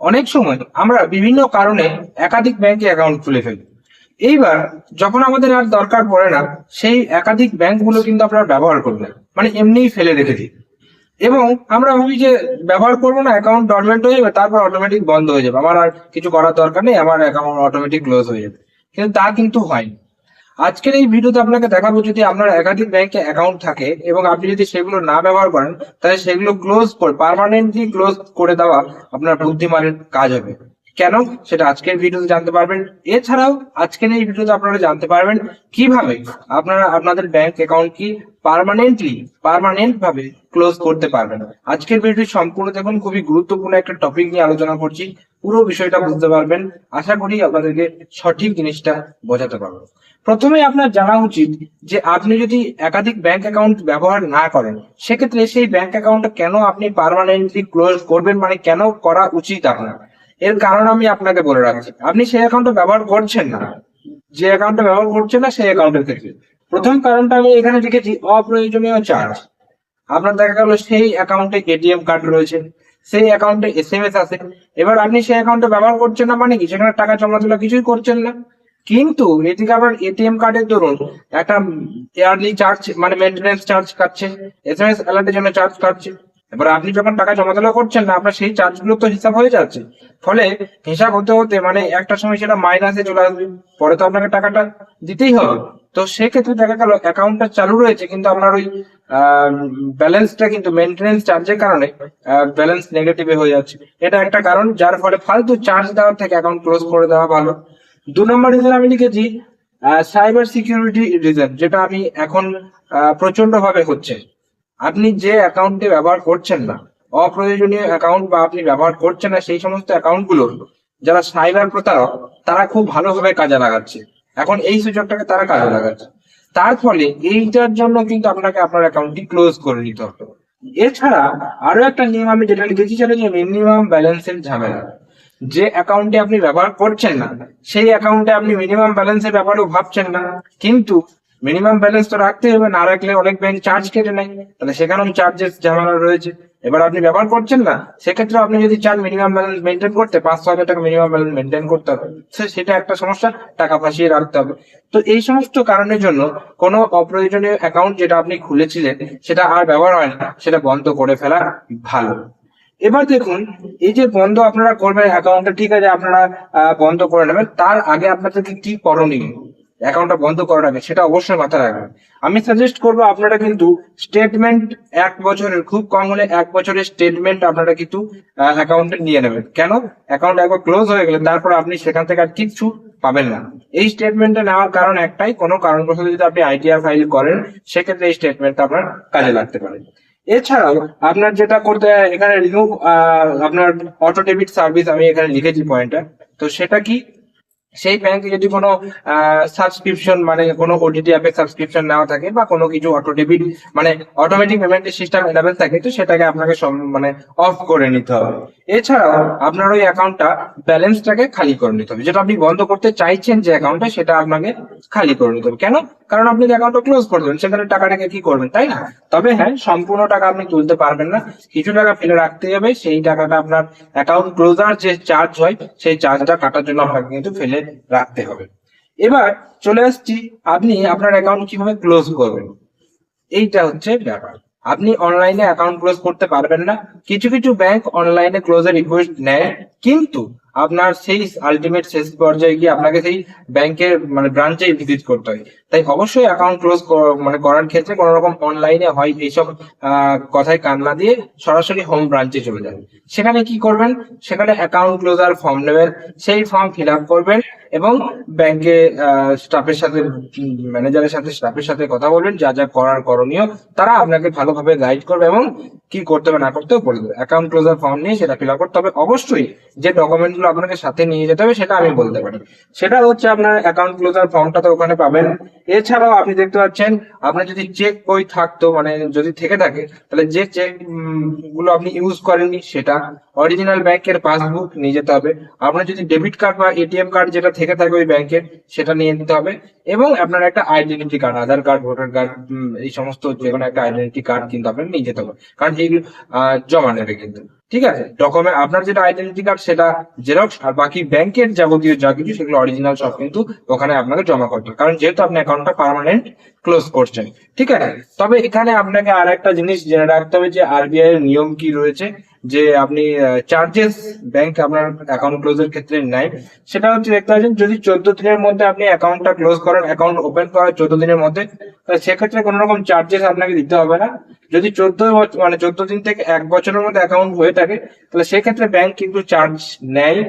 অনেক সময় আমরা বিভিন্ন কারণে একাধিক ব্যাংকে অ্যাকাউন্ট খুলে ফেলি। এইবার যখন আমাদের আর দরকার পড়ে না, সেই একাধিক ব্যাংকগুলো কিন্তু আমরা ব্যবহার করি না, মানে এমনিই ফেলে রেখে দিই। এবং আমরা ভাবি যে ব্যবহার করবো না, অ্যাকাউন্ট ডরমেন্ট হয়ে যাবে, তারপর অটোমেটিক বন্ধ হয়ে যাবে, আমার আর কিছু করার দরকার নেই, আমার অ্যাকাউন্ট অটোমেটিক ক্লোজ হয়ে যাবে। কিন্তু তা কিন্তু হয়নি। আজকের এই ভিডিওতে আপনাকে দেখাবো, যদি আপনার একাধিক ব্যাংকে অ্যাকাউন্ট থাকে এবং আপনি যদি সেগুলো না ব্যবহার করেন, তাহলে সেগুলো ক্লোজ করে পার্মানেন্টলি ক্লোজ করে দেওয়া আপনার বুদ্ধিমানের কাজ হবে। কেন, সেটা আজকের ভিডিওতে জানতে পারবেন। এছাড়াও আজকের এই ভিডিওতে আপনারা জানতে পারবেন কিভাবে আপনারা আপনাদের ব্যাংক অ্যাকাউন্ট কি পার্মানেন্ট ভাবে ক্লোজ করতে পারবেন। আজকের ভিডিওটি সম্পূর্ণ দেখুন, খুবই গুরুত্বপূর্ণ একটা টপিক নিয়ে আলোচনা করছি। পুরো বিষয়টা বুঝতে পারবেন, আশা করি আপনাদেরকে সঠিক জিনিসটা বোঝাতে পারবো। প্রথমে আপনার জানা উচিত যে আপনি যদি একাধিক ব্যাংক অ্যাকাউন্ট ব্যবহার না করেন, সেক্ষেত্রে সেই ব্যাংক অ্যাকাউন্টটা কেন আপনি পার্মানেন্টলি ক্লোজ করবেন, মানে কেন করা উচিত আপনার। এর কারণ আমি আপনাকে বলে রাখছি। আপনি সেই অ্যাকাউন্টটা ব্যবহার করছেন না, যে অ্যাকাউন্টটা ব্যবহার করছেন না সেই অ্যাকাউন্টের ক্ষেত্রে প্রথম কারণটা আমি এখানে লিখেছি অপ্রয়োজনীয় চার্জ। আপনার দেখা গেল সেই অ্যাকাউন্টে এটিএম কার্ড রয়েছে, সেই অ্যাকাউন্টে এসএমএস আছে, এবার আপনি সেই অ্যাকাউন্টে ব্যবহার করছেন না, মানে কি সেখানে টাকা জমা তোলা কিছুই করছেন না। কিন্তু এদিকে আবার এটিএম কার্ডের দরুন একটা ইয়ারলি চার্জ, মানে মেইনটেনেন্স চার্জ কাটছে, এসএমএস অ্যালার্টের জন্য চার্জ কাটছে। এবার আপনি যখন টাকা জমা তোলা করছেন না, আপনার সেই চার্জ গুলো তো হিসাব হয়ে যাচ্ছে। ফলে হিসাব হতে হতে মানে একটা সময় সেটা মাইনাসে চলে আসবে, পরে তো আপনাকে টাকাটা দিতেই হবে। তো সেক্ষেত্রে দেখা গেল অ্যাকাউন্টটা চালু রয়েছে, কিন্তু আপনার ওই ব্যালেন্সটা কিন্তু মেনটেনেন্স চার্জের কারণে ব্যালেন্স নেগেটিভে হয়ে যাচ্ছে। এটা একটা কারণ, যার ফলে ফালতু চার্জ দেওয়ার থেকে অ্যাকাউন্ট ক্লোজ করে দেওয়া ভালো। 2 নম্বর রিজন আমি লিখেছি সাইবার সিকিউরিটি রিজন, যেটা আমি এখন প্রচন্ড ভাবে হচ্ছে। আপনি যে অ্যাকাউন্টে ব্যবহার করছেন না, অপ্রয়োজনীয় অ্যাকাউন্ট বা আপনি ব্যবহার করছেন না, সেই সমস্ত অ্যাকাউন্ট গুলোর যারা সাইবার প্রতারক, তারা খুব ভালোভাবে কাজে লাগাচ্ছে। এখন এই সুযোগটাকে তারা কাজে লাগাচ্ছে, তার ফলে এইটার জন্য কিন্তু আপনাকে আপনার অ্যাকাউন্টটি ক্লোজ করে নিতে হবে। এছাড়া আরো একটা নিয়ম আমি যেটা লিখেছি, সেটা হচ্ছে মিনিমাম ব্যালেন্সের ঝামেলা। যে অ্যাকাউন্টে আপনি ব্যবহার করছেন না, সেই অ্যাকাউন্টে আপনি মিনিমাম ব্যালেন্সের ব্যাপারেও ভাবছেন না, কিন্তু মিনিমাম ব্যালেন্স তো রাখতে হবে, না রাখলে অনেক ব্যাংক চার্জ কেটে নেয়, তাহলে সেখানেও চার্জেস ঝামেলা রয়েছে। এবার আপনি ব্যবহার করছেন না, সেক্ষেত্রে আপনি যদি চান মিনিমাম ব্যালেন্স মেনটেন করতে, 500,000 টাকা মিনিমাম ব্যালেন্স মেনটেন করতে হবে, সেটা একটা সমস্যা, টাকা ফাঁসিয়ে রাখতে হবে। তো এই সমস্ত কারণের জন্য কোনো অপ্রয়োজনীয় অ্যাকাউন্ট যেটা আপনি খুলেছিলেন সেটা আর ব্যবহার হয় না, সেটা বন্ধ করে ফেলা ভালো। এবার দেখুন, এই যে বন্ধ আপনারা করবেন অ্যাকাউন্টটা, ঠিক আছে আপনারা বন্ধ করে নেবেন, তার আগে আপনাদেরকে কি করণীয় অ্যাকাউন্টটা বন্ধ করার আগে, সেটা অবশ্যই মাথায় রাখবেন। আমি সাজেস্ট করবো আপনারা কিন্তু স্টেটমেন্ট 1 বছরের, খুব কম হলে 1 বছরের স্টেটমেন্ট আপনারা কিন্তু অ্যাকাউন্টে নিয়ে নেবেন। কেন, অ্যাকাউন্ট একবার ক্লোজ হয়ে গেলে তারপর আপনি সেখান থেকে আর কিচ্ছু পাবেন না। এই স্টেটমেন্টটা নেওয়ার কারণ একটাই, কোনো কারণবশত যদি আপনি আইটিআর ফাইল করেন, সেক্ষেত্রে এই স্টেটমেন্টটা আপনার কাজে লাগতে পারে। এছাড়াও আপনার যেটা করতে হয়, এখানে রিমুভ আপনার অটো ডেবিট সার্ভিস আমি এখানে লিখেছি পয়েন্টটা। তো সেটা কি, সেই ব্যাংকে যদি কোনো সাবস্ক্রিপশন, মানে কোনো ওটিটি অ্যাপের সাবস্ক্রিপশন নেওয়া থাকে, বা কোনো কিছু অটো ডেবিট মানে অটোমেটিক পেমেন্টের সিস্টেম এনাবেল থাকে, তো সেটাকে আপনাকে মানে অফ করে নিতে হবে। এছাড়াও আপনার ওই অ্যাকাউন্টটা ব্যালেন্সটাকে খালি করে নিতে হবে, যেটা আপনি বন্ধ করতে চাইছেন যে অ্যাকাউন্টটা, সেটা আপনাকে খালি করে নিতে হবে। কেন, কারণ আপনি অ্যাকাউন্টটা ক্লোজ করে দেবেন, সেখানে টাকাটাকে কি করবেন, তাই না? তবে হ্যাঁ, সম্পূর্ণ টাকা আপনি তুলতে পারবেন না, কিছু টাকা ফেলে রাখতে হবে, সেই টাকাটা আপনার অ্যাকাউন্ট ক্লোজার যে চার্জ হয়, সেই চার্জটা কাটার জন্য আপনাকে কিন্তু ফেলে রাখতে হবে। এবার চলে আসছি, আপনি আপনার অ্যাকাউন্ট কিভাবে ক্লোজ করবেন, এইটা হচ্ছে ব্যাপার। আপনি অনলাইনে অ্যাকাউন্ট ক্লোজ করতে পারবেন না। কিছু কিছু ব্যাংক অনলাইনে ক্লোজের রিকোয়েস্ট নেয়, কিন্তু আপনার সেই আলটিমেট শেষ পর্যায়ে গিয়ে আপনাকে সেই ব্যাংকের মানে ব্রাঞ্চে ভিজিট করতে হয়। তাই অবশ্যই অ্যাকাউন্ট ক্লোজ মানে করার ক্ষেত্রে কোনো রকম অনলাইনে হয় এইসব কথায় কান না দিয়ে সরাসরি হোম ব্রাঞ্চে চলে যাবেন। সেখানে কি করবেন, সেখানে অ্যাকাউন্ট ক্লোজার ফর্ম নেবেন, সেই ফর্ম ফিল আপ করবেন এবং ব্যাংকে স্টাফের সাথে, ম্যানেজারের সাথে, স্টাফের সাথে কথা বলবেন, যা যা করার করণীয় তারা আপনাকে ভালোভাবে গাইড করবে এবং কি করতে হবে না করতেও বলে দেবে। অ্যাকাউন্ট ক্লোজার ফর্ম নিয়ে সেটা ফিল আপ করতে হবে। অবশ্যই যে ডকুমেন্ট গুলো আপনাকে সাথে নিয়ে যেতে হবে সেটা আমি বলতে পারি, সেটা হচ্ছে আপনার অ্যাকাউন্ট ক্লোজার ফর্মটা তো ওখানে পাবেন। এছাড়াও আপনি দেখতে পাচ্ছেন, আপনার যদি চেক বই থাকতো, মানে যদি থেকে থাকে, তাহলে যে চেক গুলো আপনি ইউজ করেননি সেটা, অরিজিনাল ব্যাংকের পাসবুক নিয়ে যেতে হবে। আপনার যদি ডেবিট কার্ড বা এটিএম কার্ড যেটা থেকে থাকে ওই ব্যাংকের, সেটা নিয়ে নিতে হবে। এবং আপনার একটা আইডেন্টিটি কার্ড, আধার কার্ড, ভোটার কার্ড, এই সমস্ত যে কোনো একটা আইডেন্টিটি কার্ড কিন্তু আপনার নিয়ে যেতে হবে, কারণ এইগুলো জমা নেবে কিন্তু। ঠিক আছে, ডকুমেন্ট আপনার যেটা আইডেন্টি কার্ড সেটা জেরক্স, আর বাকি ব্যাংকের যাবতীয় যা কিছু সেগুলো অরিজিনাল সব কিন্তু ওখানে আপনাকে জমা করতে হবে, কারণ যেহেতু আপনি অ্যাকাউন্টটা পার্মানেন্ট ক্লোজ করছেন। ঠিক আছে, তবে এখানে আপনাকে আর একটা জিনিস জেনে রাখতে হবে যে আরবিআই এর নিয়ম কি রয়েছে, যে আপনি চার্জেস ব্যাংক আপনার অ্যাকাউন্ট ক্লোজের ক্ষেত্রে নেয়। সেটা হচ্ছে দেখতে পাচ্ছেন, যদি 14 দিনের মধ্যে আপনি অ্যাকাউন্টটা ক্লোজ করেন, অ্যাকাউন্ট ওপেন করার 14 দিনের মধ্যে, তাহলে সেক্ষেত্রে কোনো রকম চার্জেস আপনাকে দিতে হবে না। যদি 14 দিন থেকে 1 বছরের মধ্যে অ্যাকাউন্ট হয়ে থাকে, তাহলে সেক্ষেত্রে ব্যাংক কিন্তু চার্জ নেয়।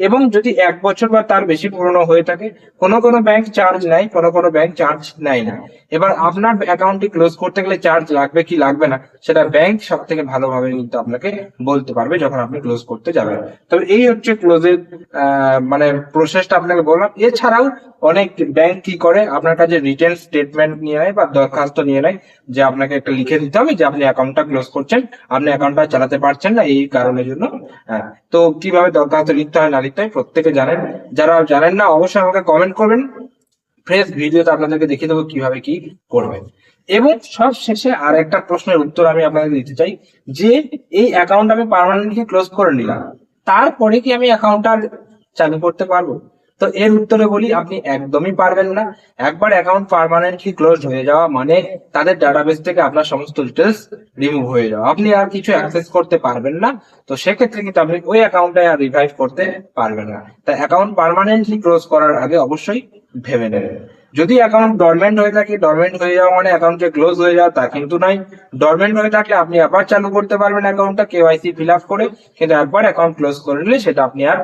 এবং যদি 1 বছর বা তার বেশি পুরনো হয়ে থাকে, কোনো কোনো ব্যাংক চার্জ নেয়, কোনো কোনো ব্যাংক চার্জ নেয় না। এবার আপনার অ্যাকাউন্টটি ক্লোজ করতে গেলে চার্জ লাগবে কি লাগবে না, সেটা ব্যাংক সব থেকে ভালোভাবে কিন্তু আপনাকে বলতে পারবে যখন আপনি ক্লোজ করতে যাবেন। তবে এই হচ্ছে ক্লোজের মানে প্রসেসটা আপনাকে বললাম। এছাড়াও অনেক ব্যাংক কি করে, আপনার কাছে রিটেন স্টেটমেন্ট নিয়ে নেয় বা দরখাস্ত নিয়ে নেয়, যে আপনাকে একটা লিখে দিতে হবে যে আপনি অ্যাকাউন্টটা ক্লোজ করছেন, আপনি অ্যাকাউন্টটা চালাতে পারছেন না এই কারণের জন্য। হ্যাঁ, তো কিভাবে দরখাস্ত লিখতে হয় না লিখতে হয় প্রত্যেকে জানেন। যারা জানেন না অবশ্যই আমাকে কমেন্ট করবেন, ফ্রেশ ভিডিওতে আপনাদেরকে দেখিয়ে দেবো কিভাবে কি করবেন। এবং সব শেষে আর একটা প্রশ্নের উত্তর আমি আপনাদের দিতে চাই, যে এই অ্যাকাউন্ট আমি পার্মানেন্টলি ক্লোজ করে নিলাম, তারপরে কি আমি অ্যাকাউন্টটা চালু করতে পারবো? তো এর উত্তরে বলি, আপনি একদমই পারবেন না। একবার অ্যাকাউন্ট পার্মানেন্টলি ক্লোজ হয়ে যাওয়া মানে তাদের ডাটাবেস থেকে আপনার সমস্ত ডিটেলস রিমুভ হয়ে যাওয়া, আপনি আর কিছু অ্যাক্সেস করতে পারবেন না। তো সেক্ষেত্রে কিন্তু আপনি ওই অ্যাকাউন্টে আর রিভাইভ করতে পারবেন না। তাই অ্যাকাউন্ট পার্মানেন্টলি ক্লোজ করার আগে অবশ্যই ভেবে নেবেন। যদি অ্যাকাউন্ট ডরমেন্ট হয়ে থাকে, ডরমেন্ট হয়ে যাওয়া মানে অ্যাকাউন্ট যে ক্লোজ হয়ে যাওয়া তা কিন্তু নয়। ডরমেন্ট হয়ে থাকলে আপনি আবার চালু করতে পারবেন অ্যাকাউন্টটা কেওয়াইসি ফিল আপ করে, কিন্তু একবার অ্যাকাউন্ট ক্লোজ করে নিলে সেটা আপনি আর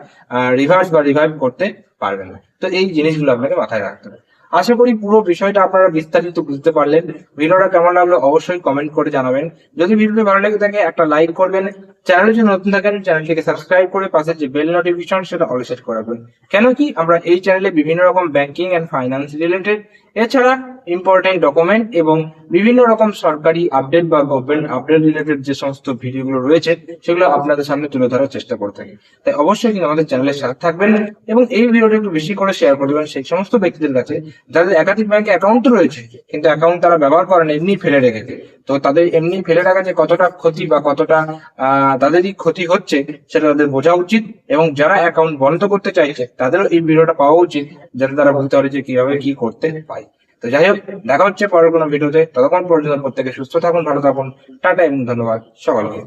রিভার্স বা রিভাইভ করতে পারবেন না। তো এই জিনিসগুলো আপনাকে মাথায় রাখতে হবে। আশা করি পুরো বিষয়টা আপনারা বিস্তারিত বুঝতে পারলেন। ভিডিওটা কেমন লাগলো অবশ্যই কমেন্ট করে জানাবেন। যদি ভিডিওটি ভালো লেগে থাকে একটা লাইক করবেন। চ্যানেলে যদি নতুন থাকেন চ্যানেলটিকে সাবস্ক্রাইব করে পাশে যে বেল নোটিফিকেশন সেটা অল সেট করে রাখবেন। কেন কি আমরা এই চ্যানেলে বিভিন্ন রকম ব্যাংকিং এন্ড ফাইন্যান্স রিলেটেড, এছাড়া ইম্পর্টেন্ট ডকুমেন্ট এবং বিভিন্ন রকম সরকারি আপডেট বা গভর্নমেন্ট আপডেট রিলেটেড যে সমস্ত ভিডিওগুলো রয়েছে সেগুলো আপনাদের সামনে তুলে ধরার চেষ্টা করে থাকি। তাই অবশ্যই কিন্তু আমাদের চ্যানেলের সাথে থাকবেন এবং এই ভিডিওটা একটু বেশি করে শেয়ার করে দেবেন সেই সমস্ত ব্যক্তিদের কাছে যাদের একাধিক ব্যাংকে অ্যাকাউন্ট রয়েছে, কিন্তু অ্যাকাউন্ট তারা ব্যবহার করেন এমনি ফেলে রেখেছে। তো তাদের এমনি ফেলে রাখা যে কতটা ক্ষতি বা কতটা তাদেরই ক্ষতি হচ্ছে সেটা তাদের বোঝা উচিত। এবং যারা অ্যাকাউন্ট বন্ধ করতে চাইছে তাদেরও এই ভিডিওটা পাওয়া উচিত, যাতে তারা বুঝতে পারে যে কিভাবে কি করতে পায়। তো যাই হোক, দেখা হচ্ছে পরের কোনো ভিডিওতে। ততক্ষণ পর্যন্ত প্রত্যেকে সুস্থ থাকুন, ভালো থাকুন। টাটা এবং ধন্যবাদ সকলকে।